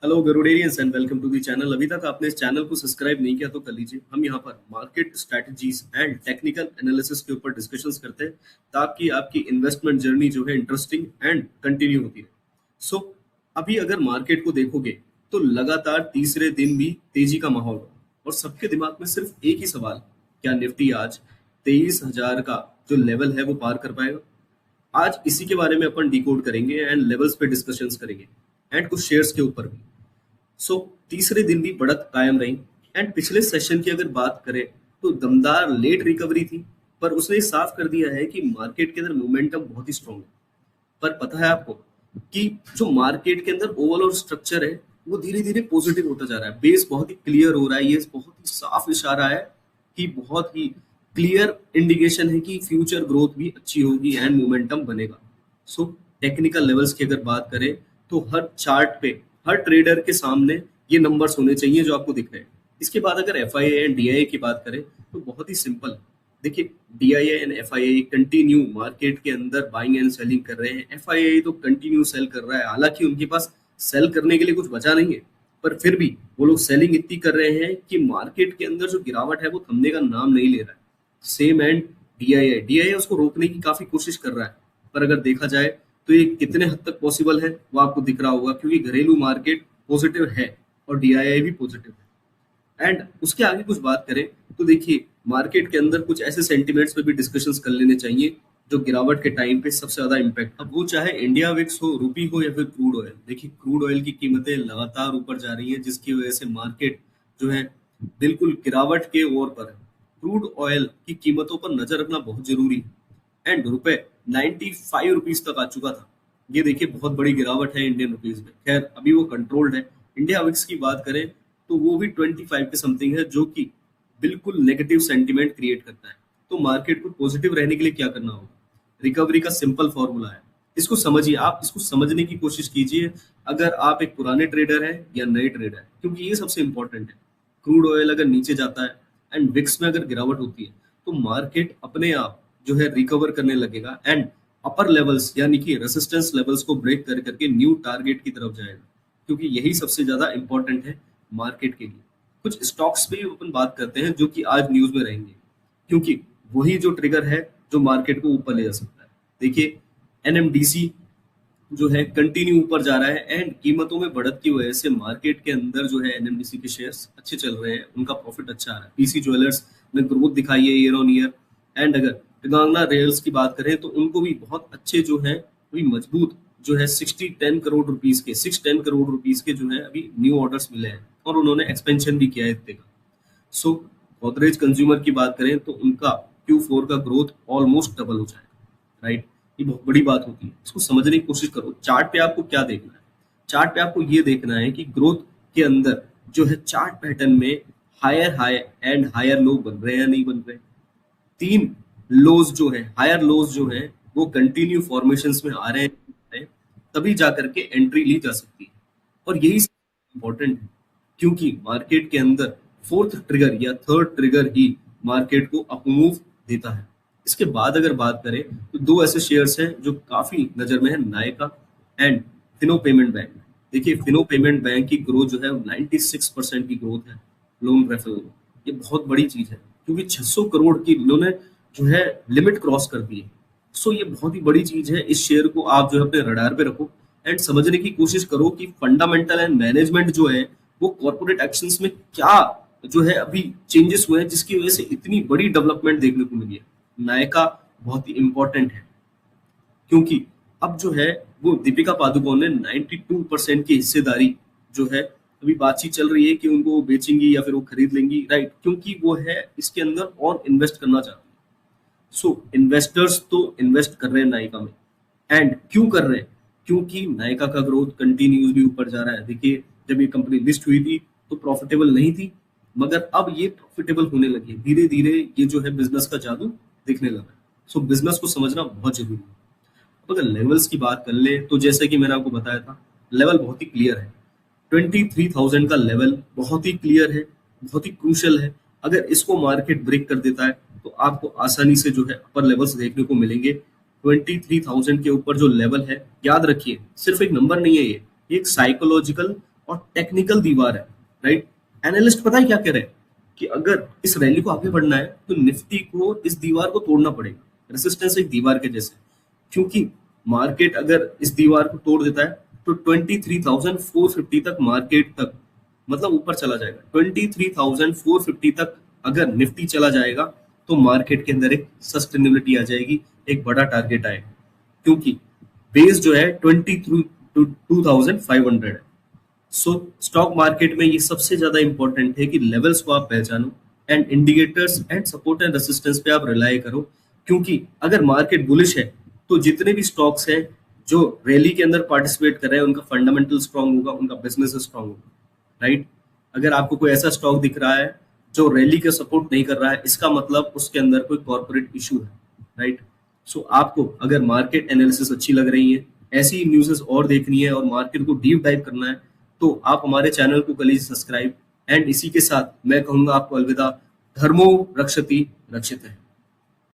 Hello गरुड़ेरियंस and welcome to the channel. अभी तक आपने इस चैनल को सब्सक्राइब नहीं किया तो कर लीजिए। हम यहाँ पर market strategies and technical analysis के ऊपर डिस्कशंस करते हैं ताकि आपकी इन्वेस्टमेंट जर्नी जो है इंटरेस्टिंग एंड कंटिन्यू होती है। सो अभी अगर मार्केट को देखोगे तो लगातार तीसरे दिन भी तेजी का माहौल है और सबके दिमाग में सिर्फ एक ही सवाल, क्या निफ्टी आज 23,000 का जो लेवल है वो पार कर पाएगा? आज इसी के बारे में अपन डिकोड करेंगे एंड लेवल्स पे डिस्कशंस करेंगे एंड कुछ शेयर्स के ऊपर भी। सो तीसरे दिन भी बढ़त कायम रही एंड पिछले सेशन की अगर बात करें तो दमदार लेट रिकवरी थी, पर उसने साफ कर दिया है कि मार्केट के अंदर मोमेंटम बहुत ही स्ट्रांग है। पर पता है आपको कि जो मार्केट के अंदर ओवरऑल स्ट्रक्चर है वो धीरे धीरे पॉजिटिव होता जा रहा है। बेस बहुत ही क्लियर हो रहा है। ये बहुत ही साफ इशारा है कि बहुत ही क्लियर इंडिकेशन है कि फ्यूचर ग्रोथ भी अच्छी होगी एंड मोमेंटम बनेगा। सो टेक्निकल लेवल्स की अगर बात करें तो हर चार्ट पे हर ट्रेडर के सामने ये नंबर्स होने चाहिए जो आपको दिख रहे हैं। इसके बाद अगर एफ एंड डी की बात करें तो बहुत ही सिंपल है। देखिए, D and F continue market के अंदर बाइंग एंड सेलिंग कर रहे हैं। एफ तो कंटिन्यू सेल कर रहा है, हालांकि उनके पास सेल करने के लिए कुछ बचा नहीं है, पर फिर भी वो लोग सेलिंग इतनी कर रहे हैं कि मार्केट के अंदर जो गिरावट है वो थमने का नाम नहीं ले रहा है। सेम एंड डी उसको रोकने की काफी कोशिश कर रहा है, पर अगर देखा जाए तो ये कितने हद तक पॉसिबल है वो आपको दिख रहा होगा, क्योंकि घरेलू मार्केट पॉजिटिव है और डी भी पॉजिटिव है। एंड उसके आगे कुछ बात करें तो देखिए, मार्केट के अंदर कुछ ऐसे सेंटिमेंट्स पे भी डिस्कशंस कर लेने चाहिए जो गिरावट के टाइम पे सबसे ज्यादा इम्पैक्ट, अब वो चाहे इंडिया विक्स हो, रूपी हो या फिर क्रूड ऑयल। देखिए, क्रूड ऑयल की कीमतें लगातार ऊपर जा रही है जिसकी वजह से मार्केट जो है बिल्कुल गिरावट के ओर पर है। क्रूड ऑयल की कीमतों पर नजर रखना बहुत जरूरी है एंड रुपए 95 रुपीज तक आ चुका था। ये देखिए, बहुत बड़ी गिरावट है इंडियन रुपीज में। खैर, अभी वो कंट्रोल्ड है। इंडिया विक्स की बात करें तो वो भी 25 के समथिंग है, जो कि बिल्कुल नेगेटिव सेंटिमेंट क्रिएट करता है। तो मार्केट को पॉजिटिव रहने के लिए क्या करना होगा? रिकवरी का सिंपल फॉर्मूला है, इसको समझिए। आप इसको समझने की कोशिश कीजिए, अगर आप एक पुराने ट्रेडर है या नए ट्रेडर है, क्योंकि ये सबसे इंपॉर्टेंट है। क्रूड ऑयल अगर नीचे जाता है एंड विक्स में अगर गिरावट होती है तो मार्केट अपने आप जो है रिकवर करने लगेगा एंड अपर लेवल्स यानी कि रेसिस्टेंस लेवल्स को ब्रेक कर करके न्यू टारगेट की तरफ जाएगा, क्योंकि यही सबसे ज्यादा इंपॉर्टेंट है मार्केट के लिए। कुछ स्टॉक्स पे अपन बात करते हैं जो कि आज न्यूज में रहेंगे, क्योंकि वही जो ट्रिगर है जो मार्केट को ऊपर ले जा सकता है। देखिए, एनएमडीसी जो है कंटिन्यू ऊपर जा रहा है एंड कीमतों में बढ़त की वजह से मार्केट के अंदर जो है एनएमडीसी के शेयर्स अच्छे चल रहे हैं, उनका प्रॉफिट अच्छा आ रहा है। पीसी ज्वेलर्स ने ग्रोथ दिखाई है ईयर ऑन ईयर। एंड अगर तेलंगाना रेल्स की बात करें तो उनको भी बहुत अच्छे जो है अभी मजबूत जो है 610 करोड़ रुपीस के जो है अभी न्यू ऑर्डर्स मिले हैं और उन्होंने एक्सपेंशन भी किया है इतने का। सो गोदरेज कंज्यूमर की बात करें तो उनका Q4 का ग्रोथ ऑलमोस्ट डबल हो जाएगा, राइट? ये बहुत बड़ी बात होती है। इसको समझने की कोशिश करो। चार्ट पे आपको क्या देखना है? चार्ट पे आपको ये देखना है कि ग्रोथ के अंदर जो है चार्ट पैटर्न में higher high and higher low बन रहे हैं या नहीं बन रहे। तीन लोज जो है, हायर लोज जो है वो कंटिन्यू फॉर्मेशंस में आ रहे हैं, तभी जाकर के एंट्री ली जा सकती है। और यही इंपॉर्टेंट है, क्योंकि मार्केट के अंदर फोर्थ ट्रिगर या थर्ड ट्रिगर ही मार्केट को अपमूव देता है। इसके बाद अगर बात करें तो दो ऐसे शेयर्स हैं जो काफी नजर में है, Nykaa and Fino payment bank. देखिए, फिनो पेमेंट बैंक की ग्रोथ जो है 96% की ग्रोथ है लोन रेफरल में। ये बहुत बड़ी चीज है, क्योंकि 600 करोड़ की इन्होंने जो है लिमिट क्रॉस कर दी है। सो ये बहुत ही बड़ी चीज है। इस शेयर को आप जो है अपने रडार पे रखो एंड समझने की कोशिश करो कि फंडामेंटल एंड मैनेजमेंट जो है वो कॉर्पोरेट एक्शंस में क्या जो है अभी चेंजेस हुए हैं जिसकी वजह से इतनी बड़ी डेवलपमेंट देखने को मिली है। नायका बहुत ही इंपॉर्टेंट है, क्योंकि अब जो है वो दीपिका पादुकोण ने 92% की हिस्सेदारी जो है अभी बातचीत चल रही है कि उनको वो बेचेंगी या फिर वो खरीद लेंगी, राइट? क्योंकि वो है इसके अंदर और इन्वेस्ट करना चाहती है। सो इन्वेस्टर्स तो इन्वेस्ट कर रहे हैं नायका में। एंड क्यों कर रहे हैं? क्योंकि नायका का ग्रोथ कंटिन्यूसली ऊपर जा रहा है। देखिए, जब ये कंपनी लिस्ट हुई थी तो प्रॉफिटेबल नहीं थी, मगर अब ये प्रॉफिटेबल होने लगी है। धीरे धीरे ये जो है बिजनेस का जादू दिखने लगा है। सो बिजनेस को समझना बहुत जरूरी है। अब अगर लेवल्स की बात कर ले तो जैसे कि मैंने आपको बताया था, लेवल बहुत ही क्लियर है। 23,000 का लेवल बहुत ही क्लियर है, बहुत ही क्रूशल है। अगर इसको मार्केट ब्रेक कर देता है तो आपको आसानी से जो है अपर लेवल्स देखने को मिलेंगे। 23,000 के ऊपर जो लेवल है, याद रखिए, सिर्फ एक नंबर नहीं है, ये एक साइकोलॉजिकल और टेक्निकल दीवार है, राइट। एनालिस्ट पता है क्या कह रहे हैं कि अगर इस रैली को आगे बढ़ना है तो निफ्टी को इस दीवार को तोड़ना पड़ेगा। रेसिस्टेंस एक दीवार के जैसे, क्योंकि मार्केट अगर इस दीवार को तोड़ देता है तो 23,450 तक मार्केट तक मतलब ऊपर चला जाएगा। 23,450 तक अगर निफ्टी चला जाएगा तो मार्केट के अंदर एक सस्टेनेबिलिटी आ जाएगी, एक बड़ा टारगेट आएगा, क्योंकि बेस जो है 22,500 है। सो स्टॉक मार्केट में ये सबसे ज्यादा इंपॉर्टेंट है कि लेवल्स को आप पहचानो and indicators and support and resistance पे आप रिलाई करो, क्योंकि अगर मार्केट बुलिश है तो जितने भी स्टॉक्स हैं जो रैली के अंदर पार्टिसिपेट कर रहे हैं उनका फंडामेंटल स्ट्रांग होगा, उनका बिजनेस स्ट्रांग होगा, राइट। अगर आपको कोई ऐसा स्टॉक दिख रहा है जो रैली का सपोर्ट नहीं कर रहा है, इसका मतलब उसके अंदर कोई कॉर्पोरेट इशू है, राइट। सो आपको अगर मार्केट एनालिसिस अच्छी लग रही है, ऐसी न्यूज़ेस और देखनी है और मार्केट को डीप डाइव करना है, तो आप हमारे चैनल को कर लीजिए सब्सक्राइब। एंड इसी के साथ मैं कहूंगा आपको अलविदा। धर्मो रक्षति रक्षित है।